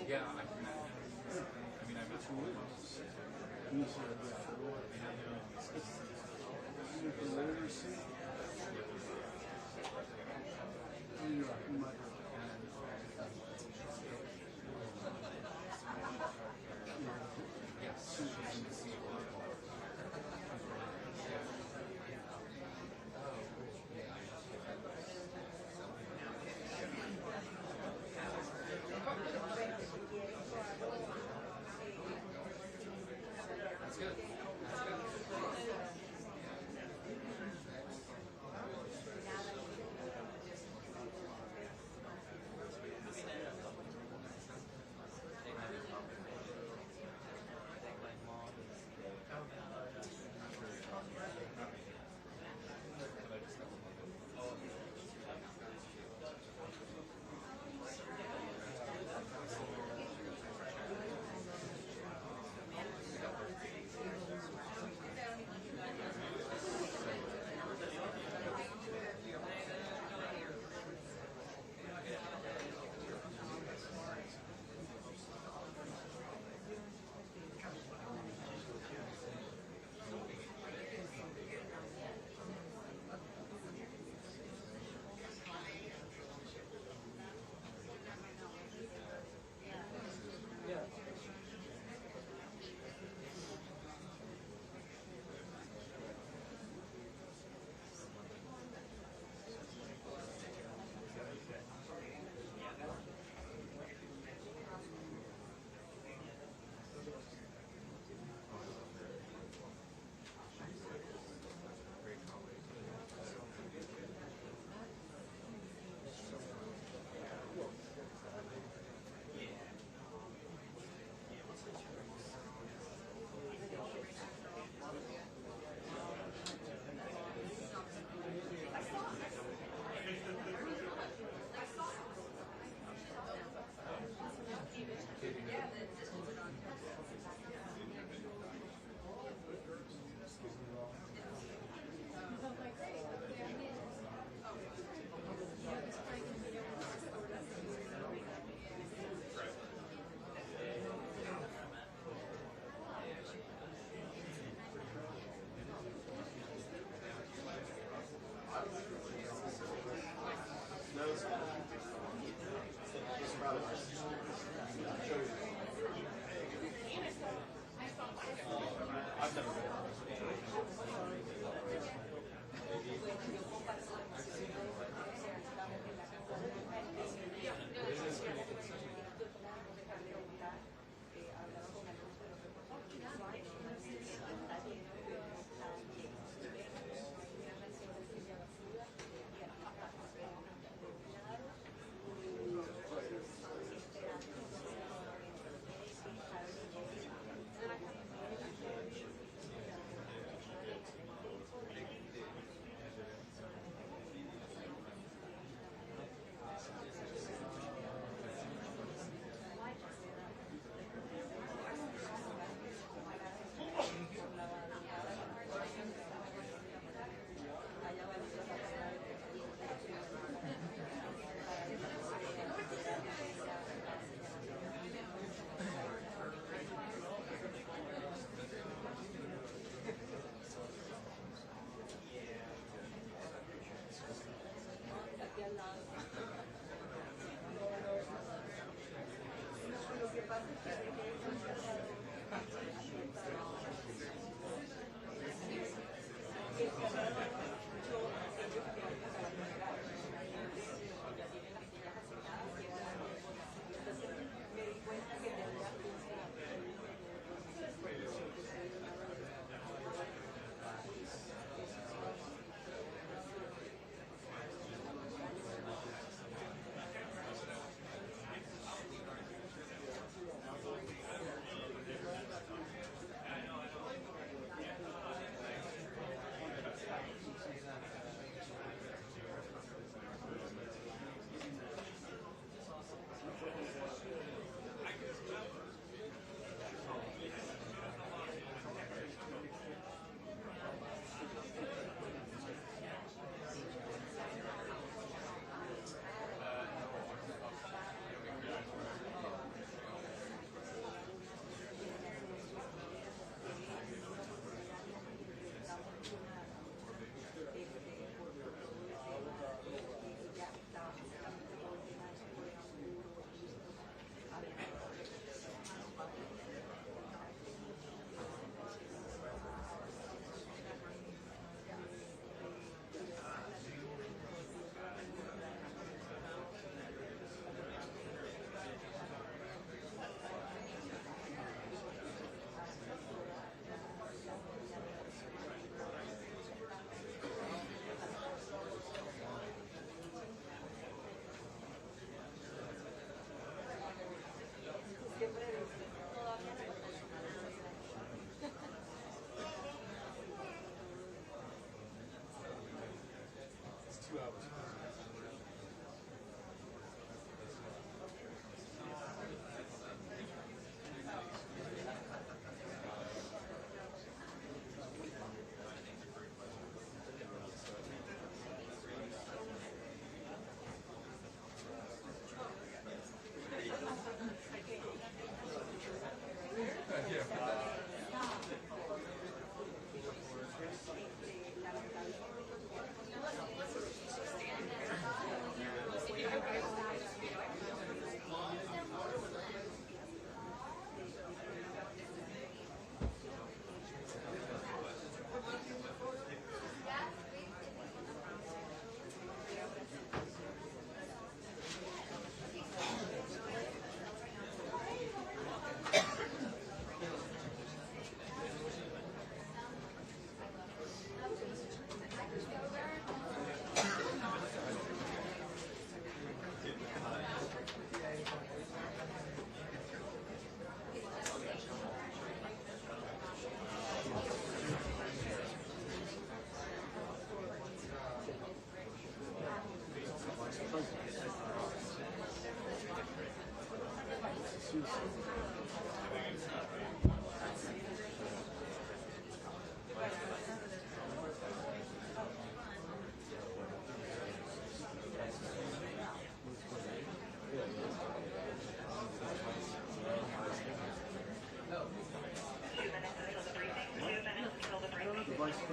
Yeah, I can imagine. I mean, I've been to That's good. That's good.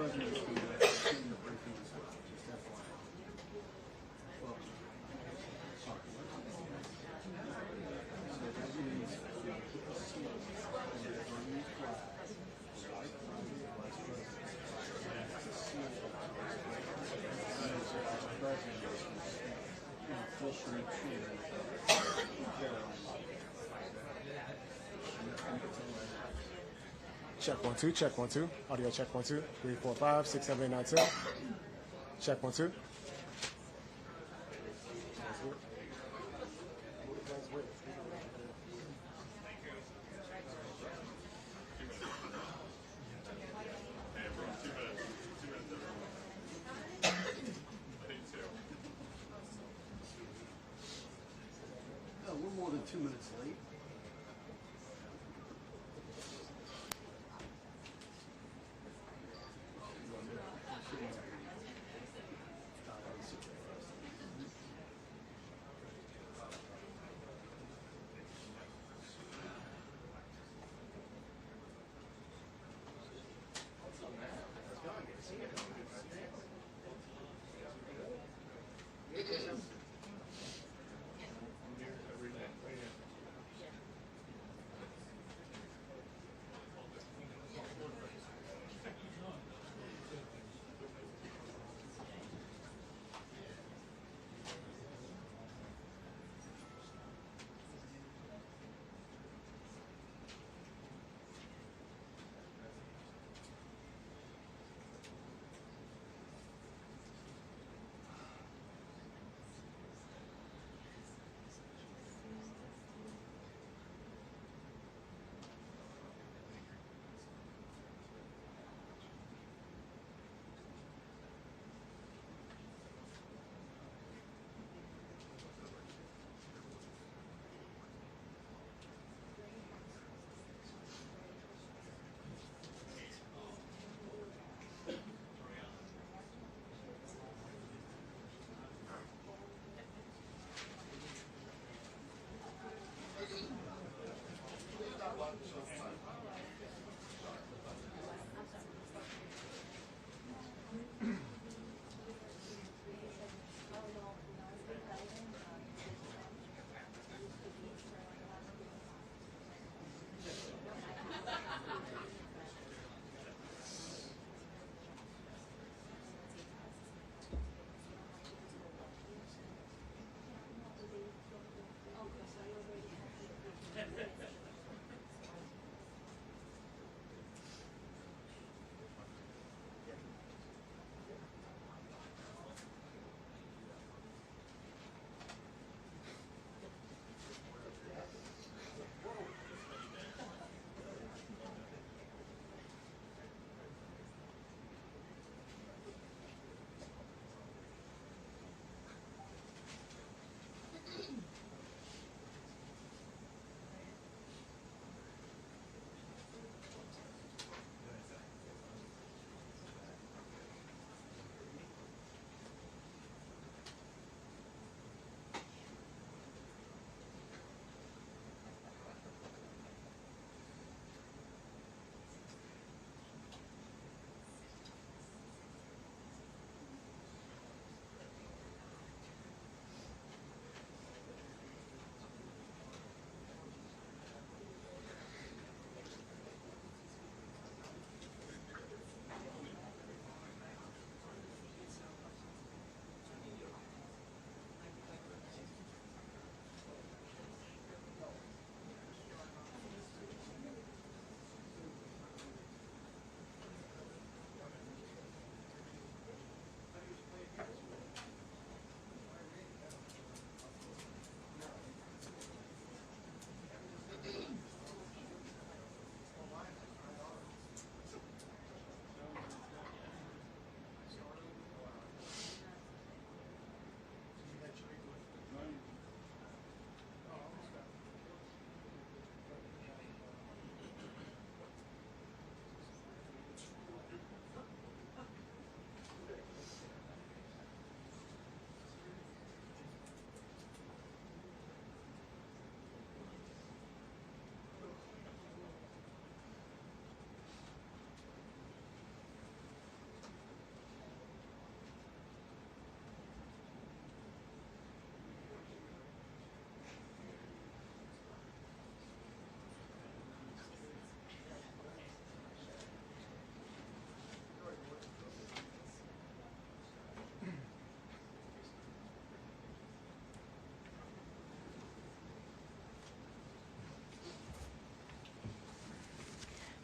president is going to the briefing as well, just FYI. Well, so that means put the seal on the green flag, the white flag of the vice president. That's the seal of the vice president. That means the vice president is officially to Karoline. Check 1 2, check 1 2. Audio check 1 2. 3 4 5 6 7 8 9 10. Check 1 2. No, we're more than 2 minutes late.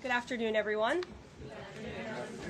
Good afternoon, everyone.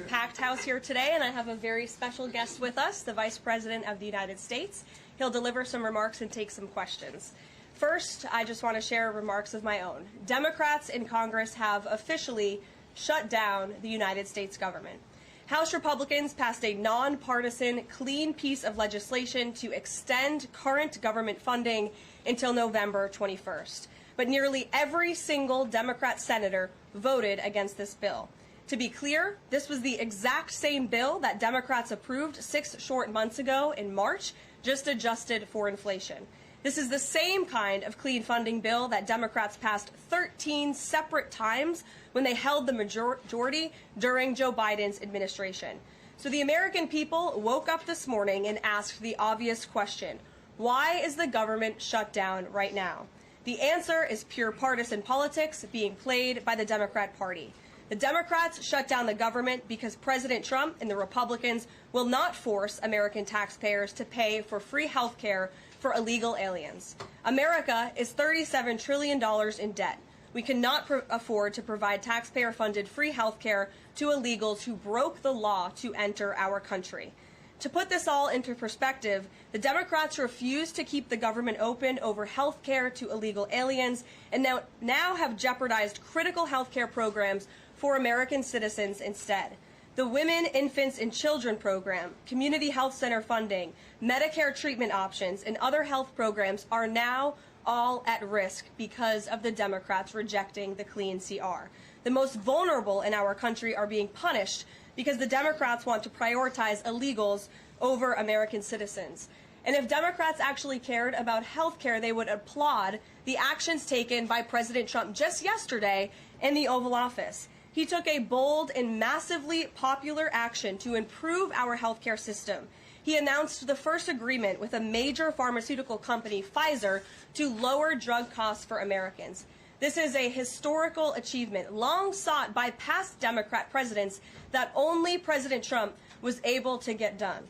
Packed house here today, and I have a very special guest with us, the Vice President of the United States. He'll deliver some remarks and take some questions. First, I just want to share remarks of my own. Democrats in Congress have officially shut down the United States government. House Republicans passed a nonpartisan, clean piece of legislation to extend current government funding until November 21st. But nearly every single Democrat senator voted against this bill. To be clear, this was the exact same bill that Democrats approved 6 short months ago in March, just adjusted for inflation. This is the same kind of clean funding bill that Democrats passed 13 separate times when they held the majority during Joe Biden's administration. So the American people woke up this morning and asked the obvious question: why is the government shut down right now? The answer is pure partisan politics being played by the Democrat Party. The Democrats shut down the government because President Trump and the Republicans will not force American taxpayers to pay for free health care for illegal aliens. America is $37 trillion in debt. We cannot afford to provide taxpayer-funded free health care to illegals who broke the law to enter our country. To put this all into perspective, the Democrats refused to keep the government open over health care to illegal aliens and now have jeopardized critical health care programs for American citizens instead. The Women, Infants, and Children program, community health center funding, Medicare treatment options, and other health programs are now all at risk because of the Democrats rejecting the clean CR. The most vulnerable in our country are being punished because the Democrats want to prioritize illegals over American citizens. And if Democrats actually cared about health care, they would applaud the actions taken by President Trump just yesterday in the Oval Office. He took a bold and massively popular action to improve our healthcare system. He announced the first agreement with a major pharmaceutical company, Pfizer, to lower drug costs for Americans. This is a historical achievement, long sought by past Democrat presidents, that only President Trump was able to get done.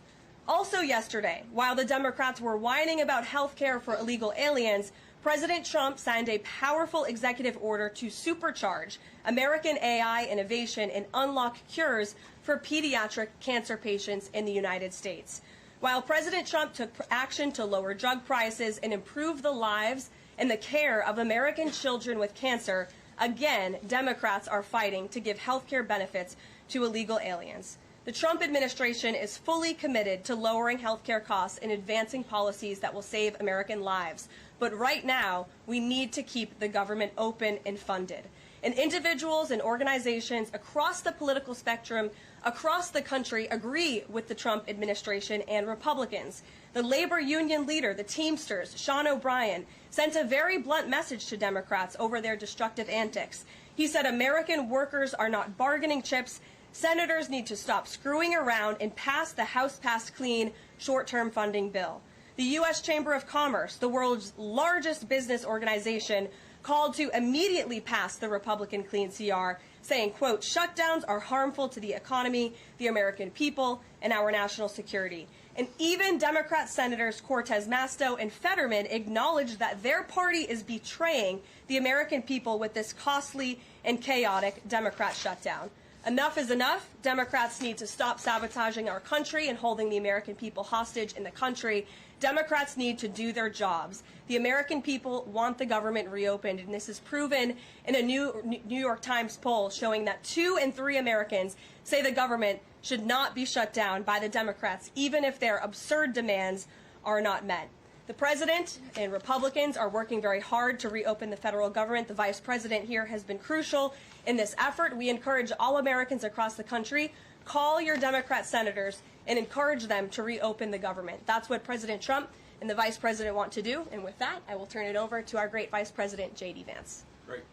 Also yesterday, while the Democrats were whining about health care for illegal aliens, President Trump signed a powerful executive order to supercharge American AI innovation and unlock cures for pediatric cancer patients in the United States. While President Trump took action to lower drug prices and improve the lives and the care of American children with cancer, again, Democrats are fighting to give health care benefits to illegal aliens. The Trump administration is fully committed to lowering health care costs and advancing policies that will save American lives. But right now, we need to keep the government open and funded. And individuals and organizations across the political spectrum, across the country, agree with the Trump administration and Republicans. The labor union leader, the Teamsters, Sean O'Brien, sent a very blunt message to Democrats over their destructive antics. He said American workers are not bargaining chips. Senators need to stop screwing around and pass the House-passed clean short-term funding bill. The U.S. Chamber of Commerce, the world's largest business organization, called to immediately pass the Republican clean CR, saying, quote, shutdowns are harmful to the economy, the American people, and our national security. And even Democrat Senators Cortez Masto and Fetterman acknowledged that their party is betraying the American people with this costly and chaotic Democrat shutdown. Enough is enough. Democrats need to stop sabotaging our country and holding the American people hostage in the country. Democrats need to do their jobs. The American people want the government reopened, and this is proven in a New York Times poll showing that 2 in 3 Americans say the government should not be shut down by the Democrats, even if their absurd demands are not met. The president and Republicans are working very hard to reopen the federal government. The vice president here has been crucial in this effort. We encourage all Americans across the country, call your Democrat senators and encourage them to reopen the government. That's what President Trump and the vice president want to do. And with that, I will turn it over to our great vice president, J.D. Vance. Great.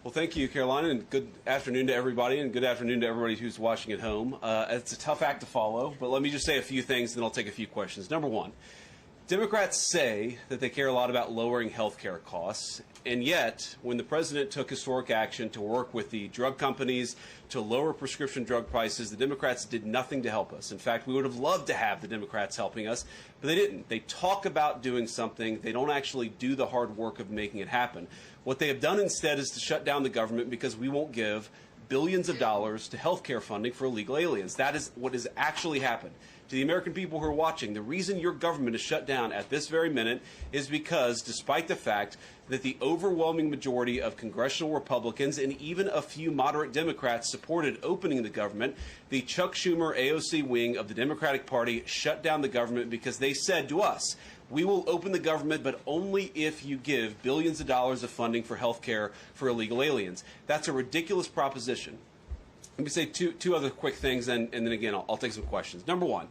Well, thank you, Karoline, and good afternoon to everybody, and good afternoon to everybody who's watching at home. It's a tough act to follow, but let me just say a few things, and then I'll take a few questions. Number one, Democrats say that they care a lot about lowering health care costs, and yet when the president took historic action to work with the drug companies to lower prescription drug prices, the Democrats did nothing to help us. In fact, we would have loved to have the Democrats helping us, but they didn't. They talk about doing something. They don't actually do the hard work of making it happen. What they have done instead is to shut down the government because we won't give billions of dollars to health care funding for illegal aliens. That is what has actually happened. To the American people who are watching, the reason your government is shut down at this very minute is because, despite the fact that the overwhelming majority of congressional Republicans and even a few moderate Democrats supported opening the government, the Chuck Schumer AOC wing of the Democratic Party shut down the government because they said to us, we will open the government, but only if you give billions of dollars of funding for health care for illegal aliens. That's a ridiculous proposition. Let me say two other quick things, and then again, I'll take some questions. Number one,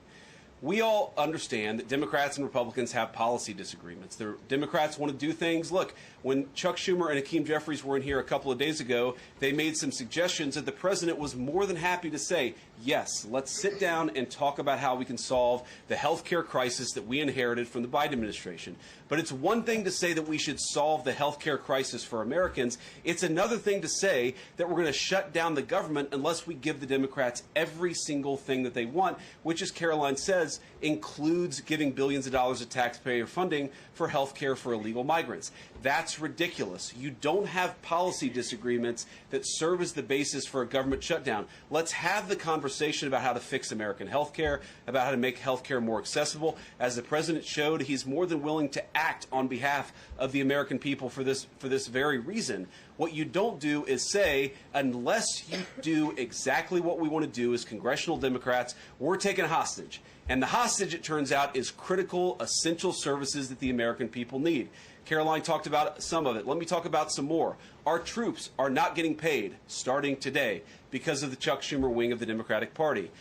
we all understand that Democrats and Republicans have policy disagreements. The Democrats want to do things. Look, when Chuck Schumer and Hakeem Jeffries were in here a couple of days ago, they made some suggestions that the president was more than happy to say, yes, let's sit down and talk about how we can solve the health care crisis that we inherited from the Biden administration. But it's one thing to say that we should solve the health care crisis for Americans. It's another thing to say that we're going to shut down the government unless we give the Democrats every single thing that they want, which, as Karoline says, includes giving billions of dollars of taxpayer funding for health care for illegal migrants. That's ridiculous. You don't have policy disagreements that serve as the basis for a government shutdown. Let's have the conversation about how to fix American health care, about how to make health care more accessible. As the president showed, he's more than willing to act on behalf of the American people for this very reason. What you don't do is say, unless you do exactly what we want to do as congressional Democrats, we're taking a hostage. And the hostage, it turns out, is critical, essential services that the American people need. Karoline talked about some of it. Let me talk about some more. Our troops are not getting paid starting today because of the Chuck Schumer wing of the Democratic Party.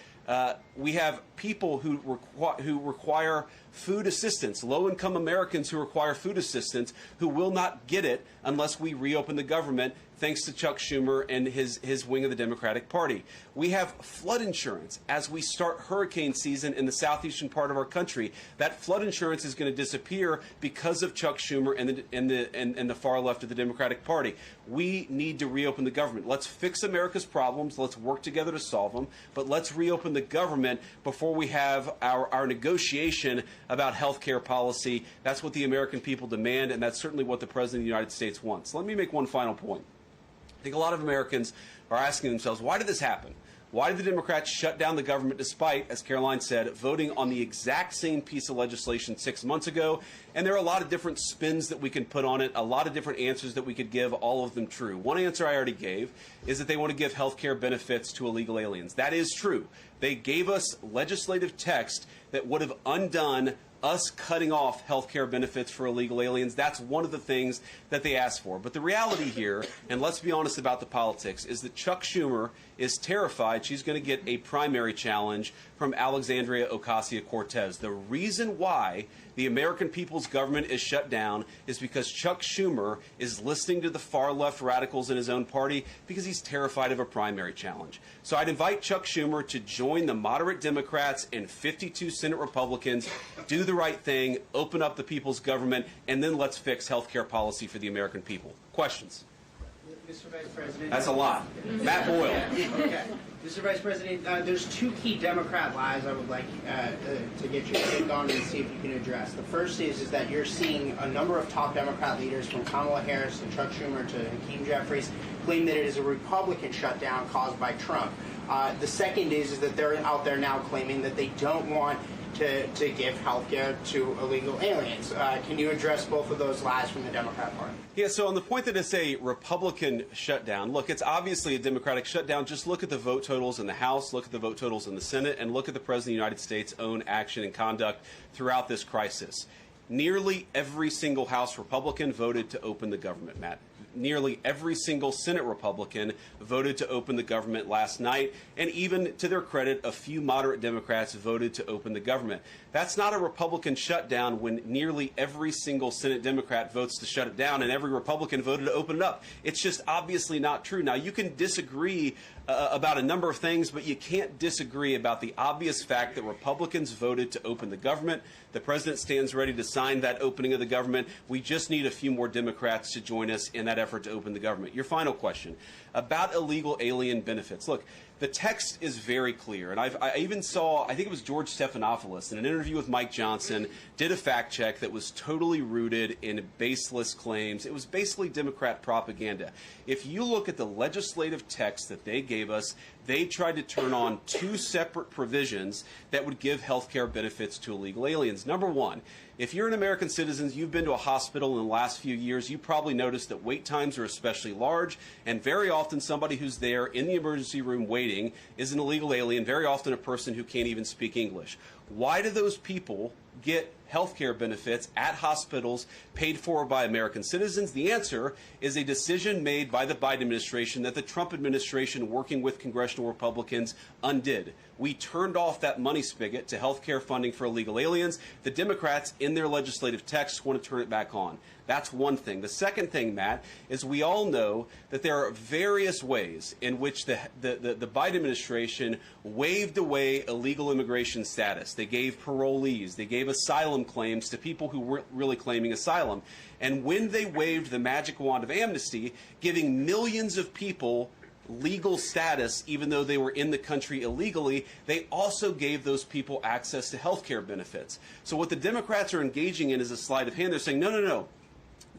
We have people who require food assistance, low-income Americans who require food assistance, who will not get it unless we reopen the government, thanks to Chuck Schumer and his wing of the Democratic Party. We have flood insurance as we start hurricane season in the southeastern part of our country. That flood insurance is going to disappear because of Chuck Schumer and the far left of the Democratic Party. We need to reopen the government. Let's fix America's problems. Let's work together to solve them. But let's reopen the government before we have our negotiation about health care policy. That's what the American people demand, and that's certainly what the President of the United States wants. Let me make one final point. I think a lot of Americans are asking themselves, why did this happen? Why did the Democrats shut down the government despite, as Karoline said, voting on the exact same piece of legislation 6 months ago? And there are a lot of different spins that we can put on it, a lot of different answers that we could give, all of them true. One answer I already gave is that they want to give health care benefits to illegal aliens. That is true. They gave us legislative text that would have undone us cutting off health care benefits for illegal aliens. That's one of the things that they asked for. But the reality here, and let's be honest about the politics, is that Chuck Schumer is terrified she's going to get a primary challenge from Alexandria Ocasio-Cortez. The reason why the American people's government is shut down is because Chuck Schumer is listening to the far-left radicals in his own party because he's terrified of a primary challenge. So I'd invite Chuck Schumer to join the moderate Democrats and 52 Senate Republicans, do the right thing, open up the people's government, and then let's fix health care policy for the American people. Questions? Mr. Vice President. That's a lot. Matt Boyle. Okay. Mr. Vice President, there's two key Democrat lies I would like to get your take on and see if you can address. The first is that you're seeing a number of top Democrat leaders, from Kamala Harris to Chuck Schumer to Hakeem Jeffries, claim that it is a Republican shutdown caused by Trump. The second is that they're out there now claiming that they don't want to give health care to illegal aliens. Can you address both of those lies from the Democrat Party? Yeah, so on the point that it's a Republican shutdown, look, it's obviously a Democratic shutdown. Just look at the vote totals in the House, look at the vote totals in the Senate, and look at the President of the United States' own action and conduct throughout this crisis. Nearly every single House Republican voted to open the government, Matt. Nearly every single Senate Republican voted to open the government last night, and even to their credit, a few moderate Democrats voted to open the government. That's not a Republican shutdown when nearly every single Senate Democrat votes to shut it down and every Republican voted to open it up. It's just obviously not true. Now, you can disagree about a number of things, but you can't disagree about the obvious fact that Republicans voted to open the government. The president stands ready to sign that opening of the government. We just need a few more Democrats to join us in that effort to open the government. Your final question about illegal alien benefits. Look, the text is very clear, and I even saw, I think it was George Stephanopoulos in an interview with Mike Johnson, did a fact check that was totally rooted in baseless claims. It was basically Democrat propaganda. If you look at the legislative text that they gave us, they tried to turn on two separate provisions that would give health care benefits to illegal aliens. Number one, if you're an American citizen, you've been to a hospital in the last few years, you probably noticed that wait times are especially large, and very often somebody who's there in the emergency room waiting is an illegal alien, very often a person who can't even speak English. Why do those people get health care benefits at hospitals paid for by American citizens? The answer is a decision made by the Biden administration that the Trump administration, working with congressional Republicans, undid. We turned off that money spigot to health care funding for illegal aliens. The Democrats, in their legislative text, want to turn it back on. That's one thing. The second thing, Matt, is we all know that there are various ways in which the Biden administration waved away illegal immigration status. They gave parolees, they gave asylum claims to people who weren't really claiming asylum. And when they waved the magic wand of amnesty, giving millions of people legal status, even though they were in the country illegally, they also gave those people access to health care benefits. So what the Democrats are engaging in is a sleight of hand. They're saying, no, no, no.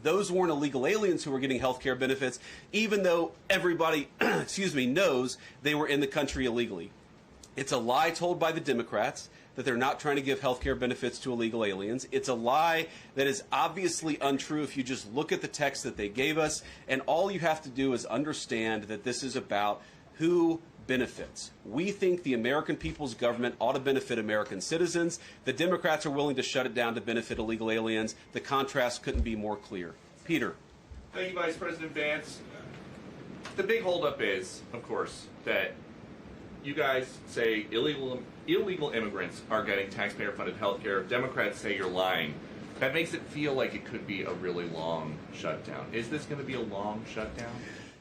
Those weren't illegal aliens who were getting health care benefits, even though everybody, knows they were in the country illegally. It's a lie told by the Democrats that they're not trying to give health care benefits to illegal aliens. It's a lie that is obviously untrue if you just look at the text that they gave us, and all you have to do is understand that this is about who benefits. We think the American people's government ought to benefit American citizens. The Democrats are willing to shut it down to benefit illegal aliens. The contrast couldn't be more clear. Peter. Thank you, Vice President Vance. The big holdup is, of course, that you guys say illegal immigrants are getting taxpayer-funded health care. Democrats say you're lying. That makes it feel like it could be a really long shutdown. Is this going to be a long shutdown?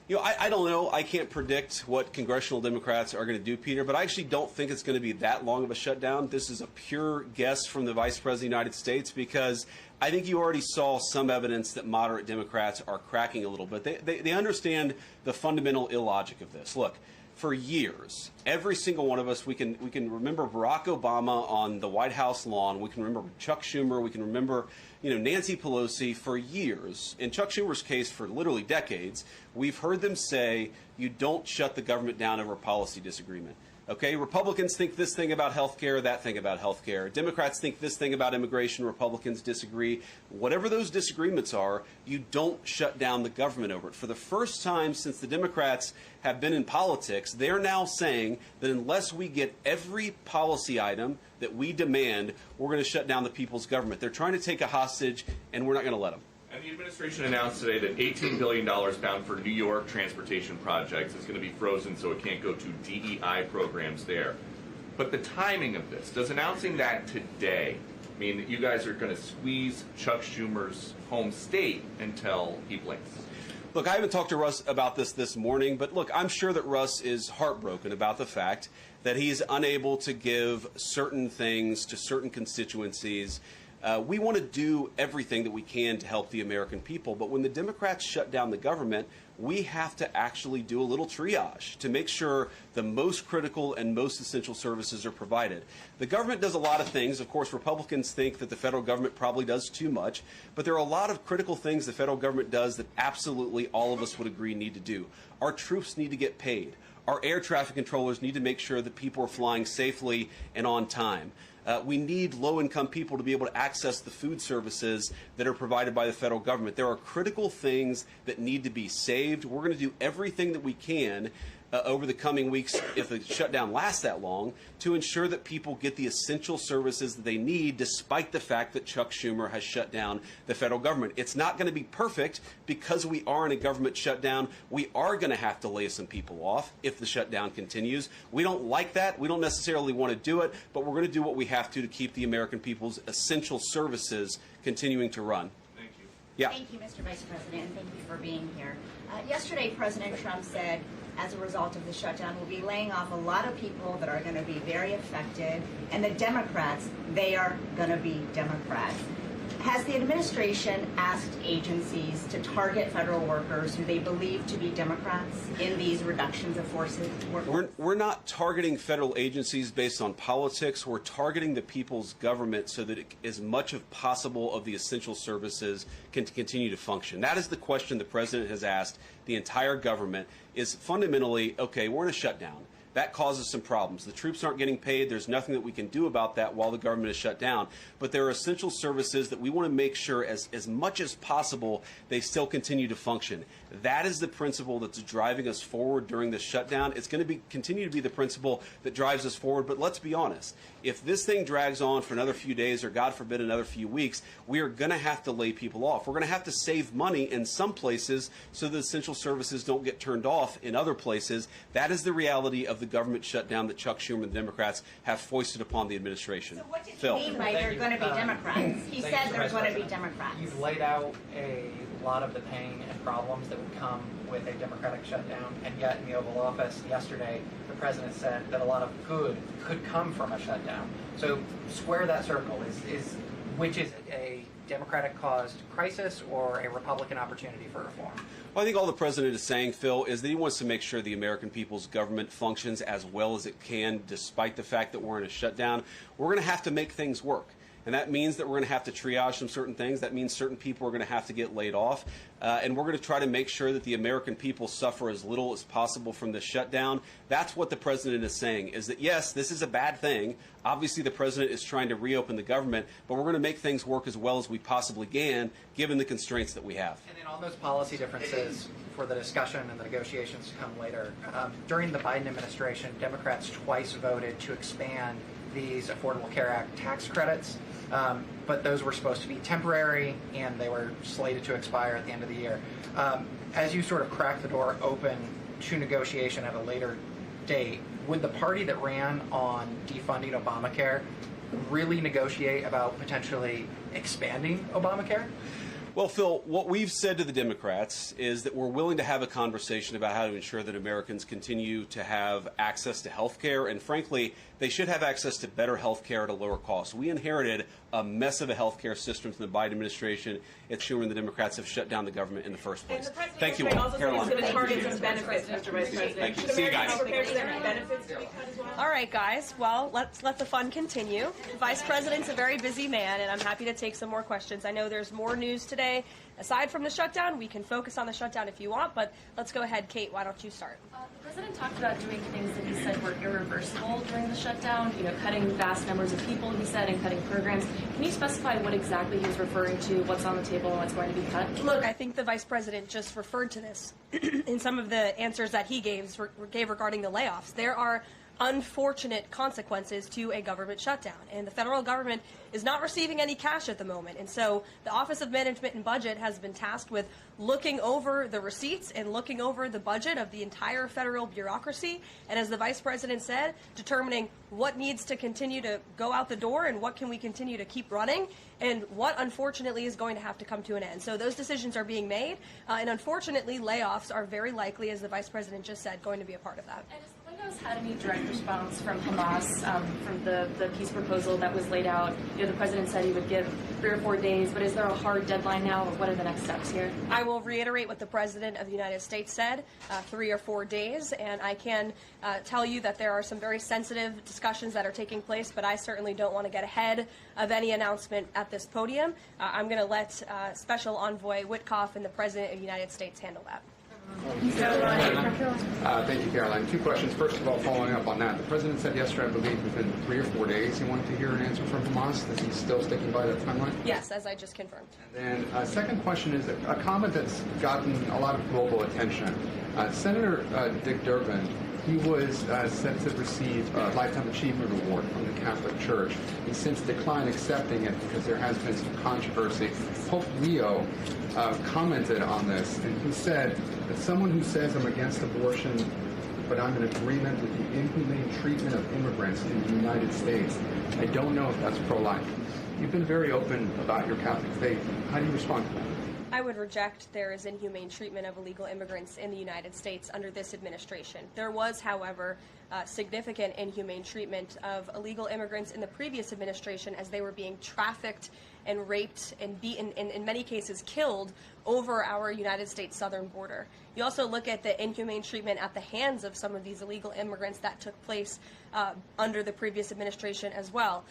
You know, I don't know. I can't predict what congressional Democrats are going to do, Peter, but I actually don't think it's going to be that long of a shutdown. This is a pure guess from the Vice President of the United States because I think you already saw some evidence that moderate Democrats are cracking a little bit. They understand the fundamental illogic of this. Look, for years, every single one of us, we can remember Barack Obama on the White House lawn. We can remember Chuck Schumer. We can remember, Nancy Pelosi for years. In Chuck Schumer's case, for literally decades, we've heard them say, you don't shut the government down over a policy disagreement. Okay, Republicans think this thing about health care, that thing about health care. Democrats think this thing about immigration. Republicans disagree. Whatever those disagreements are, you don't shut down the government over it. For the first time since the Democrats have been in politics, they're now saying that unless we get every policy item that we demand, we're going to shut down the people's government. They're trying to take a hostage, and we're not going to let them. And the administration announced today that $18 billion bound for New York transportation projects is going to be frozen so it can't go to DEI programs there. But the timing of this, does announcing that today mean that you guys are going to squeeze Chuck Schumer's home state until he blinks? Look, I haven't talked to Russ about this morning, but look, I'm sure that Russ is heartbroken about the fact that he's unable to give certain things to certain constituencies. We want to do everything that we can to help the American people, but when the Democrats shut down the government, we have to actually do a little triage to make sure the most critical and most essential services are provided. The government does a lot of things. Of course, Republicans think that the federal government probably does too much, but there are a lot of critical things the federal government does that absolutely all of us would agree need to do. Our troops need to get paid. Our air traffic controllers need to make sure that people are flying safely and on time. We need low-income people to be able to access the food services that are provided by the federal government. There are critical things that need to be saved. We're going to do everything that we can over the coming weeks, if the shutdown lasts that long, to ensure that people get the essential services that they need, despite the fact that Chuck Schumer has shut down the federal government. It's not going to be perfect because we are in a government shutdown. We are going to have to lay some people off if the shutdown continues. We don't like that. We don't necessarily want to do it, but we're going to do what we have to keep the American people's essential services continuing to run. Thank you. Yeah. Thank you, Mr. Vice President, and thank you for being here. Yesterday, President Trump said as a result of the shutdown will be laying off a lot of people that are going to be very affected, and the Democrats, they are going to be Democrats. Has the administration asked agencies to target federal workers who they believe to be Democrats in these reductions of forces? We're not targeting federal agencies based on politics. We're targeting the people's government so that as much as possible of the essential services can continue to function. That is the question the president has asked the entire government, is fundamentally, okay, we're in a shutdown. That causes some problems. The troops aren't getting paid. There's nothing that we can do about that while the government is shut down. But there are essential services that we want to make sure as much as possible they still continue to function. That is the principle that's driving us forward during this shutdown. It's going to continue to be the principle that drives us forward. But let's be honest. If this thing drags on for another few days or, God forbid, another few weeks, we are going to have to lay people off. We're going to have to save money in some places so the essential services don't get turned off in other places. That is the reality of the government shutdown that Chuck Schumer and the Democrats have foisted upon the administration. So what did he mean by they're going to be Democrats? He said they're going to be Democrats. You've laid out a lot of the pain and problems that would come with a Democratic shutdown, and yet in the Oval Office yesterday, the president said that a lot of good could come from a shutdown. So square that circle. Which is it, a Democratic-caused crisis or a Republican opportunity for reform? Well, I think all the president is saying, Phil, is that he wants to make sure the American people's government functions as well as it can, despite the fact that we're in a shutdown. We're going to have to make things work. And that means that we're going to have to triage some certain things. That means certain people are going to have to get laid off. And we're going to try to make sure that the American people suffer as little as possible from this shutdown. That's what the president is saying, is that, yes, this is a bad thing. Obviously, the president is trying to reopen the government, but we're going to make things work as well as we possibly can, given the constraints that we have. And then on those policy differences for the discussion and the negotiations to come later, during the Biden administration, Democrats twice voted to expand these Affordable Care Act tax credits. But those were supposed to be temporary, and they were slated to expire at the end of the year. As you sort of crack the door open to negotiation at a later date, would the party that ran on defunding Obamacare really negotiate about potentially expanding Obamacare? Well, Phil, what we've said to the Democrats is that we're willing to have a conversation about how to ensure that Americans continue to have access to health care, and frankly, they should have access to better health care at a lower cost. We inherited a mess of a health care system from the Biden administration. It's Schumer and the Democrats have shut down the government in the first place. Thank you all. Karoline. Going to target some benefits, Mr. Vice President. Thank you. See you guys. Benefits to be cut as well? All right, guys. Well, let's let the fun continue. The Vice President's a very busy man, and I'm happy to take some more questions. I know there's more news today. Aside from the shutdown, we can focus on the shutdown if you want, but let's go ahead. Kate, why don't you start? The president talked about doing things that he said were irreversible during the shutdown, cutting vast numbers of people, he said, and cutting programs. Can you specify what exactly he was referring to, what's on the table, and what's going to be cut? Look, I think the Vice President just referred to this in some of the answers that he gave regarding the layoffs. There are unfortunate consequences to a government shutdown, and the federal government is not receiving any cash at the moment, and so the Office of Management and Budget has been tasked with looking over the receipts and looking over the budget of the entire federal bureaucracy, and as the Vice President said, determining what needs to continue to go out the door and what can we continue to keep running, and what unfortunately is going to have to come to an end. So those decisions are being made, and unfortunately layoffs are very likely, as the Vice President just said, going to be a part of that. Has had any direct response from Hamas from the peace proposal that was laid out? The president said he would give 3 or 4 days, but is there a hard deadline now, or what are the next steps here? I will reiterate what the President of the United States said, 3 or 4 days, and I can tell you that there are some very sensitive discussions that are taking place, but I certainly don't want to get ahead of any announcement at this podium. I'm going to let Special Envoy Witkoff and the President of the United States handle that. Thank you, Caroline. 2 questions. First of all, following up on that, the president said yesterday, I believe, within 3 or 4 days he wanted to hear an answer from Hamas. Is he still sticking by that timeline? Yes, as I just confirmed. And then second question is a comment that's gotten a lot of global attention. Senator Dick Durbin, he was set to receive a Lifetime Achievement Award from the Catholic Church. He's since declined accepting it because there has been some controversy. Pope Leo commented on this, and he said that someone who says I'm against abortion, but I'm in agreement with the inhumane treatment of immigrants in the United States, I don't know if that's pro-life. You've been very open about your Catholic faith. How do you respond to that? I would reject there is inhumane treatment of illegal immigrants in the United States under this administration. There was, however, significant inhumane treatment of illegal immigrants in the previous administration as they were being trafficked and raped and beaten, and in many cases killed, over our United States southern border. You also look at the inhumane treatment at the hands of some of these illegal immigrants that took place under the previous administration as well.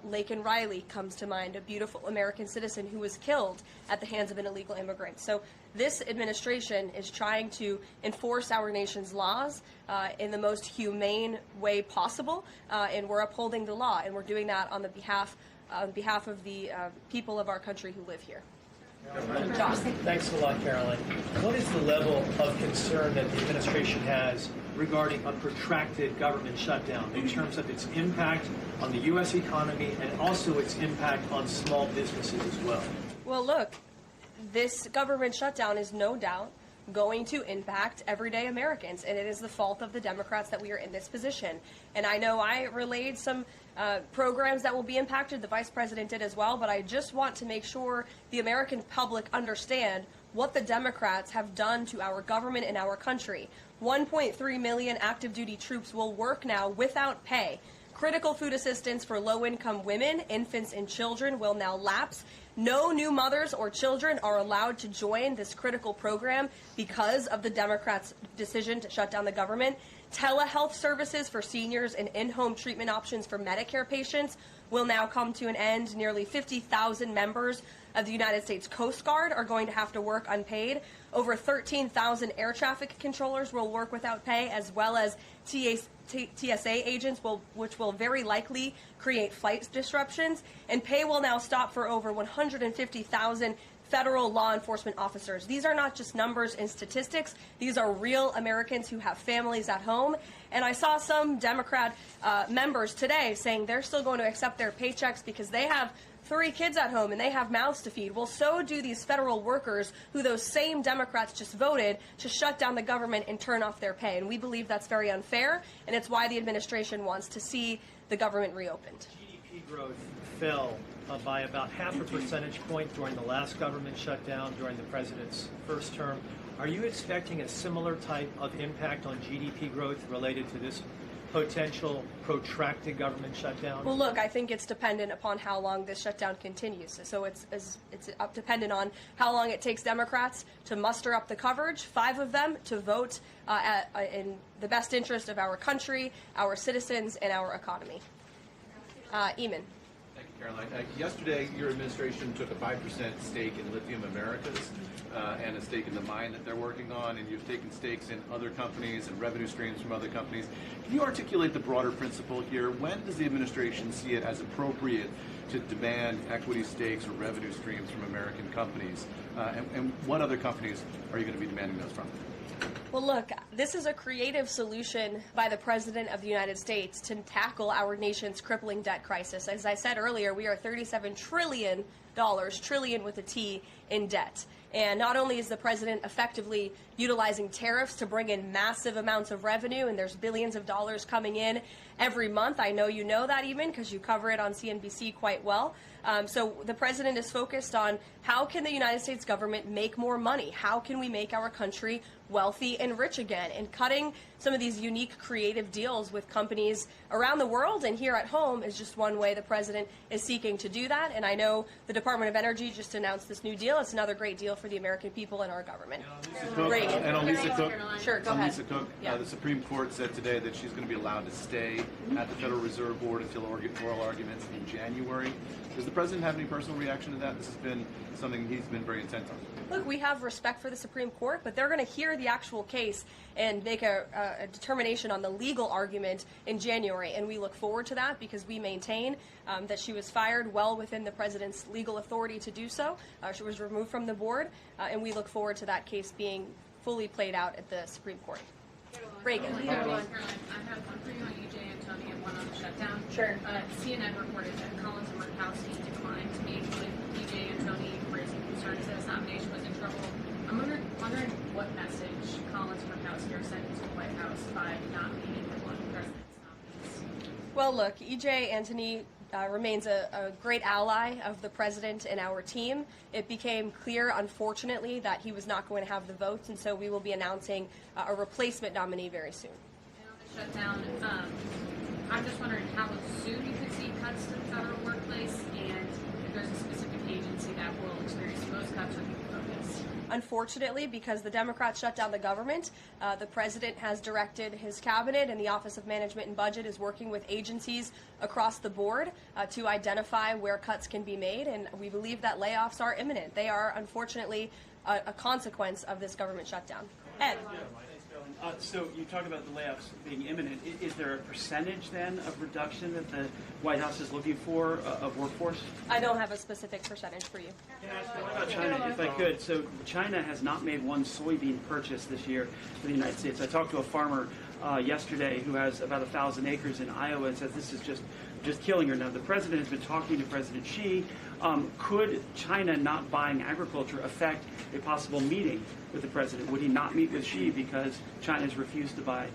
Laken Riley comes to mind, a beautiful American citizen who was killed at the hands of an illegal immigrant. So this administration is trying to enforce our nation's laws in the most humane way possible, and we're upholding the law, and we're doing that on behalf of the people of our country who live here. Josh. Thanks a lot, Karoline. What is the level of concern that the administration has regarding a protracted government shutdown in terms of its impact on the U.S. economy and also its impact on small businesses as well? Well, look, this government shutdown is no doubt going to impact everyday Americans, and it is the fault of the Democrats that we are in this position. And I know I relayed some programs that will be impacted. The Vice President did as well, but I just want to make sure the American public understand what the Democrats have done to our government and our country. 1.3 million active duty troops will work now without pay. Critical food assistance for low-income women, infants, and children will now lapse. No new mothers or children are allowed to join this critical program because of the Democrats' decision to shut down the government. Telehealth services for seniors and in-home treatment options for Medicare patients will now come to an end. Nearly 50,000 members of the United States Coast Guard are going to have to work unpaid. Over 13,000 air traffic controllers will work without pay, as well as TSA agents, which will very likely create flight disruptions. And pay will now stop for over 150,000 federal law enforcement officers. These are not just numbers and statistics. These are real Americans who have families at home. And I saw some Democrat members today saying they're still going to accept their paychecks because they have 3 kids at home and they have mouths to feed. Well, so do these federal workers who those same Democrats just voted to shut down the government and turn off their pay. And we believe that's very unfair, and it's why the administration wants to see the government reopened. GDP growth fell by about 0.5 percentage point during the last government shutdown during the president's first term. Are you expecting a similar type of impact on GDP growth related to this potential protracted government shutdown? Well, look, I think it's dependent upon how long this shutdown continues. So it's dependent on how long it takes Democrats to muster up the coverage, 5 of them, to vote in the best interest of our country, our citizens, and our economy. Eamon. Thank you, Karoline. Yesterday, your administration took a 5% stake in Lithium Americas and a stake in the mine that they're working on, and you've taken stakes in other companies and revenue streams from other companies. Can you articulate the broader principle here? When does the administration see it as appropriate to demand equity stakes or revenue streams from American companies? And what other companies are you going to be demanding those from? Well, look, this is a creative solution by the President of the United States to tackle our nation's crippling debt crisis. As I said earlier, we are $37 trillion, trillion with a T, in debt. And not only is the president effectively utilizing tariffs to bring in massive amounts of revenue, and there's billions of dollars coming in every month. I know you know that, even because you cover it on CNBC quite well. So the president is focused on how can the United States government make more money? How can we make our country wealthy and rich again? And cutting some of these unique creative deals with companies around the world and here at home is just one way the president is seeking to do that. And I know the Department of Energy just announced this new deal. It's another great deal for the American people and our government. And on Lisa Cook, sure, go ahead. Lisa Cook, Yeah. the Supreme Court said today that she's going to be allowed to stay at the Federal Reserve Board until oral arguments in January. Does the president have any personal reaction to that? This has been something he's been very intent on. Look, we have respect for the Supreme Court, but they're going to hear the actual case and make a determination on the legal argument in January. And we look forward to that because we maintain that she was fired well within the president's legal authority to do so. She was removed from the board, and we look forward to that case being fully played out at the Supreme Court. Reagan. Caroline, I have one for you on EJ and Tony and one on the shutdown. Sure. CNN reported that Collins and Murkowski declined to meet with EJ and Tony, raising concerns that his nomination was in trouble. I'm wondering what message Collins and Murkowski are sending to the White House by not meeting with one of the president's nominees. Well, look, EJ Antony remains a great ally of the president and our team. It became clear, unfortunately, that he was not going to have the votes, and so we will be announcing a replacement nominee very soon. And on the shutdown, I'm just wondering how soon you could see cuts to the federal workplace, and if there's a specific agency that will experience the most cuts or be focused. Unfortunately, because the Democrats shut down the government, the president has directed his cabinet, and the Office of Management and Budget is working with agencies across the board to identify where cuts can be made, and we believe that layoffs are imminent. They are, unfortunately, a consequence of this government shutdown. Ed. So you talk about the layoffs being imminent. Is there a percentage then of reduction that the White House is looking for of workforce? I don't have a specific percentage for you. What about China, if I could? So China has not made one soybean purchase this year for the United States. I talked to a farmer yesterday who has about 1,000 acres in Iowa and says this is just killing her. Now, the president has been talking to President Xi. Could China not buying agriculture affect a possible meeting with the president? Would he not meet with Xi because China has refused to buy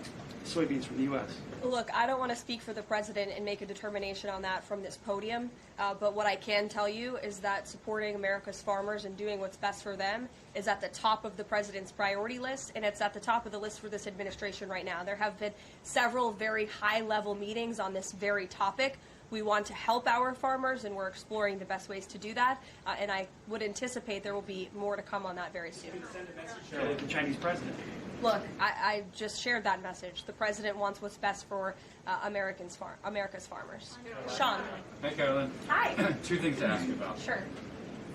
soybeans from the U.S.? Look, I don't want to speak for the president and make a determination on that from this podium, but what I can tell you is that supporting America's farmers and doing what's best for them is at the top of the president's priority list, and it's at the top of the list for this administration right now. There have been several very high-level meetings on this very topic. We want to help our farmers, and we're exploring the best ways to do that, and I would anticipate there will be more to come on that very soon. Send a message to the Chinese president. Look, I just shared that message. The president wants what's best for America's farmers. Sean. Hey, Karoline. Hi. Two things to ask you about. Sure.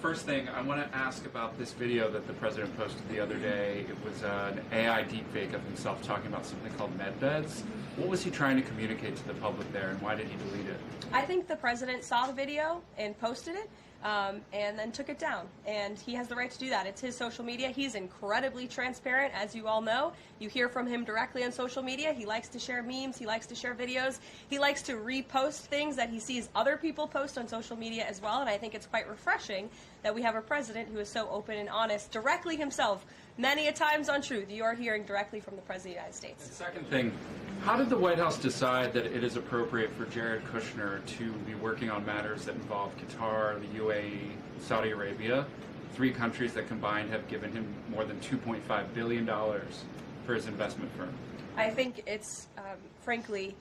First thing, I want to ask about this video that the president posted the other day. It was an AI deepfake of himself talking about something called med beds. What was he trying to communicate to the public there, and why did he delete it? I think the president saw the video and posted it, and then took it down. And he has the right to do that. It's his social media. He's incredibly transparent, as you all know. You hear from him directly on social media. He likes to share memes. He likes to share videos. He likes to repost things that he sees other people post on social media as well. And I think it's quite refreshing that we have a president who is so open and honest directly himself. Many a times on Truth, you are hearing directly from the President of the United States. The second thing, how did the White House decide that it is appropriate for Jared Kushner to be working on matters that involve Qatar, the UAE, Saudi Arabia, three countries that combined have given him more than $2.5 billion for his investment firm? I think it's, frankly,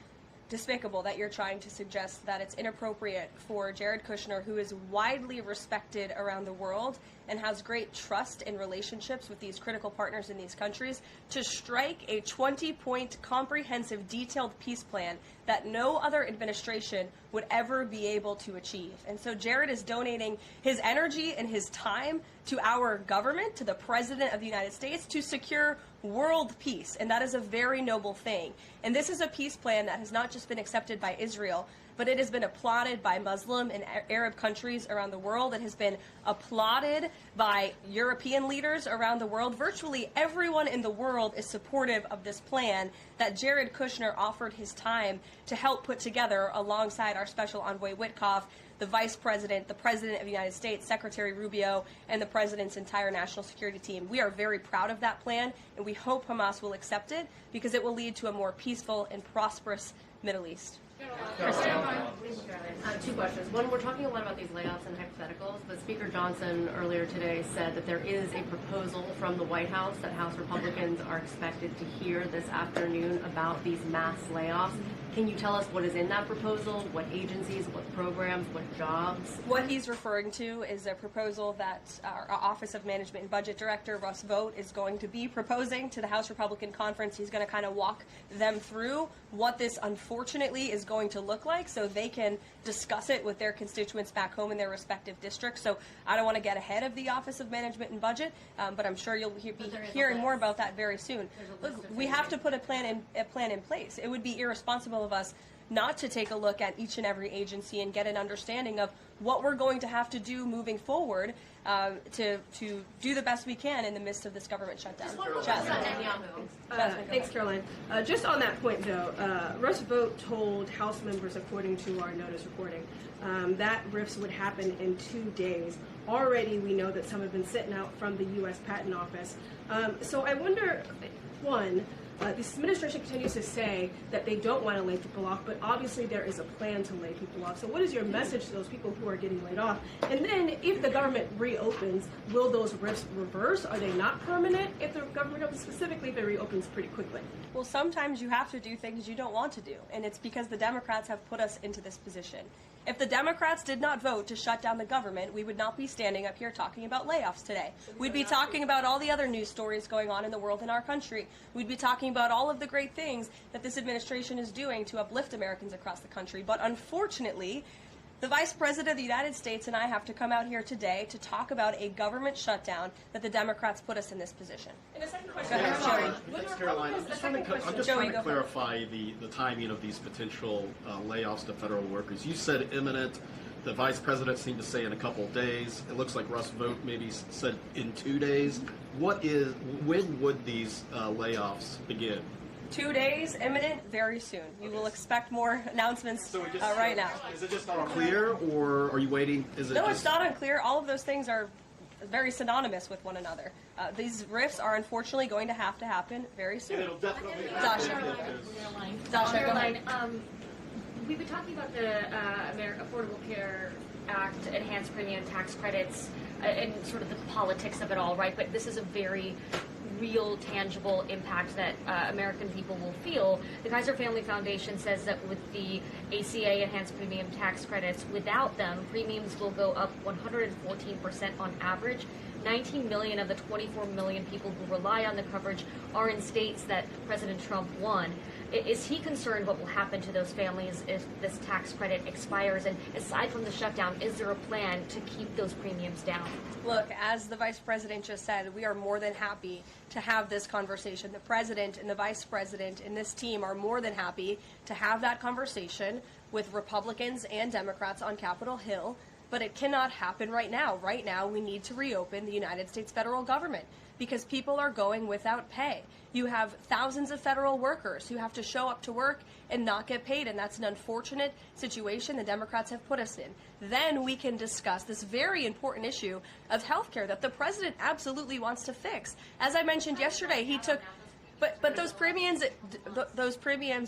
despicable that you're trying to suggest that it's inappropriate for Jared Kushner, who is widely respected around the world and has great trust in relationships with these critical partners in these countries, to strike a 20-point comprehensive detailed peace plan that no other administration would ever be able to achieve. And so Jared is donating his energy and his time to our government, to the President of the United States, to secure world peace, and that is a very noble thing. And this is a peace plan that has not just been accepted by Israel, but it has been applauded by Muslim and Arab countries around the world. It has been applauded by European leaders around the world. Virtually everyone in the world is supportive of this plan that Jared Kushner offered his time to help put together alongside our Special Envoy Witkoff, the Vice President, the President of the United States, Secretary Rubio, and the President's entire national security team. We are very proud of that plan, and we hope Hamas will accept it because it will lead to a more peaceful and prosperous Middle East. Two questions. One, we're talking a lot about these layoffs and hypotheticals, but Speaker Johnson earlier today said that there is a proposal from the White House that House Republicans are expected to hear this afternoon about these mass layoffs. Can you tell us what is in that proposal, what agencies, what programs, what jobs? What he's referring to is a proposal that our Office of Management and Budget Director, Russ Vought, is going to be proposing to the House Republican Conference. He's going to kind of walk them through what this, unfortunately, is going to look like so they can discuss it with their constituents back home in their respective districts. So I don't want to get ahead of the Office of Management and Budget, but I'm sure you'll be hearing more about that very soon. Look, we have to put a plan in place. It would be irresponsible of us not to take a look at each and every agency and get an understanding of what we're going to have to do moving forward to do the best we can in the midst of this government shutdown. Thanks, Caroline. Just on that point, though, Russ Vought told House members, according to our notice reporting, that RIFs would happen in 2 days. Already, we know that some have been sitting out from the U.S. Patent Office. So I wonder, one, This administration continues to say that they don't want to lay people off, but obviously there is a plan to lay people off. So what is your message to those people who are getting laid off? And then if the government reopens, will those rifts reverse? Are they not permanent if the government reopens, specifically if it reopens pretty quickly? Well, sometimes you have to do things you don't want to do, and it's because the Democrats have put us into this position. If the Democrats did not vote to shut down the government, we would not be standing up here talking about layoffs today. We'd be talking about all the other news stories going on in the world and our country. We'd be talking about all of the great things that this administration is doing to uplift Americans across the country. But unfortunately, the Vice President of the United States and I have to come out here today to talk about a government shutdown that the Democrats put us in this position. And the second question, Thanks, Caroline. I'm just trying to clarify the timing of these potential layoffs to federal workers. You said imminent. The Vice President seemed to say in a couple of days. It looks like Russ Vought maybe said in 2 days. When would these layoffs begin? 2 days, imminent, very soon. You will expect more announcements right now. Is it just unclear, or are you waiting? No, it's not unclear. All of those things are very synonymous with one another. These rifts are unfortunately going to happen very soon. It'll definitely Caroline, we've been talking about the Affordable Care Act, enhanced premium tax credits, and sort of the politics of it all, right? But this is a very real, tangible impact that American people will feel. The Kaiser Family Foundation says that with the ACA enhanced premium tax credits, without them, premiums will go up 114% on average. 19 million of the 24 million people who rely on the coverage are in states that President Trump won. Is he concerned what will happen to those families if this tax credit expires? And aside from the shutdown, is there a plan to keep those premiums down? Look, as the Vice President just said, we are more than happy to have this conversation. The President and the Vice President and this team are more than happy to have that conversation with Republicans and Democrats on Capitol Hill, but it cannot happen right now. Right now, we need to reopen the United States federal government because people are going without pay. You have thousands of federal workers who have to show up to work and not get paid, and that's an unfortunate situation the Democrats have put us in. Then we can discuss this very important issue of health care that the President absolutely wants to fix. As I mentioned yesterday, he took... But those premiums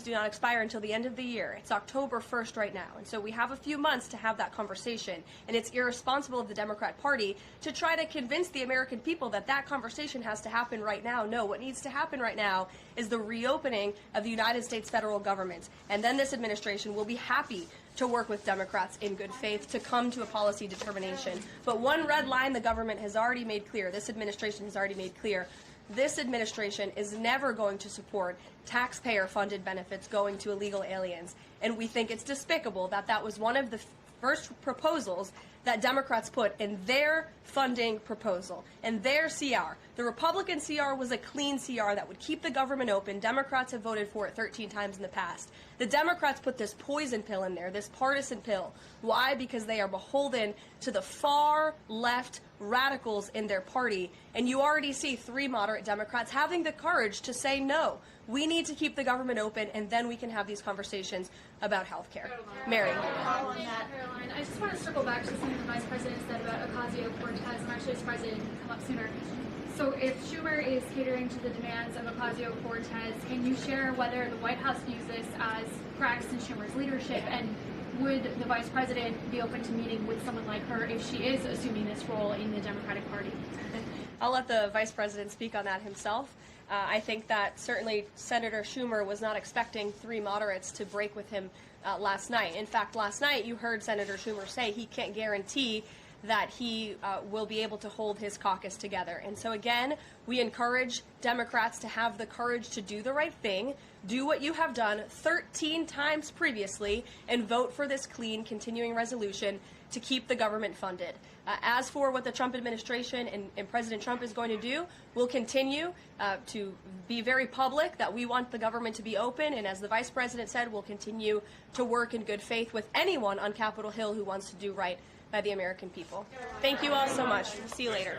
do not expire until the end of the year. It's October 1st right now. And so we have a few months to have that conversation. And it's irresponsible of the Democrat Party to try to convince the American people that that conversation has to happen right now. No, what needs to happen right now is the reopening of the United States federal government. And then this administration will be happy to work with Democrats in good faith to come to a policy determination. But one red line the government has already made clear, this administration has already made clear, this administration is never going to support taxpayer-funded benefits going to illegal aliens. And we think it's despicable that that was one of the first proposals that Democrats put in their funding proposal, in their CR. The Republican CR was a clean CR that would keep the government open. Democrats have voted for it 13 times in the past. The Democrats put this poison pill in there, this partisan pill. Why? Because they are beholden to the far left radicals in their party. And you already see 3 moderate Democrats having the courage to say no. We need to keep the government open, and then we can have these conversations about health care. Mary. Caroline, I just want to circle back to something the Vice President said about Ocasio-Cortez. I'm actually surprised it didn't come up sooner. So if Schumer is catering to the demands of Ocasio-Cortez, can you share whether the White House views this as cracks in Schumer's leadership, and would the Vice President be open to meeting with someone like her if she is assuming this role in the Democratic Party? I'll let the Vice President speak on that himself. I think that certainly Senator Schumer was not expecting 3 moderates to break with him last night. In fact, last night you heard Senator Schumer say he can't guarantee that he will be able to hold his caucus together. And so again, we encourage Democrats to have the courage to do the right thing, do what you have done 13 times previously, and vote for this clean continuing resolution to keep the government funded. As for what the Trump administration and President Trump is going to do, we'll continue to be very public that we want the government to be open, and as the Vice President said, we'll continue to work in good faith with anyone on Capitol Hill who wants to do right by the American people. Thank you all so much. See you later.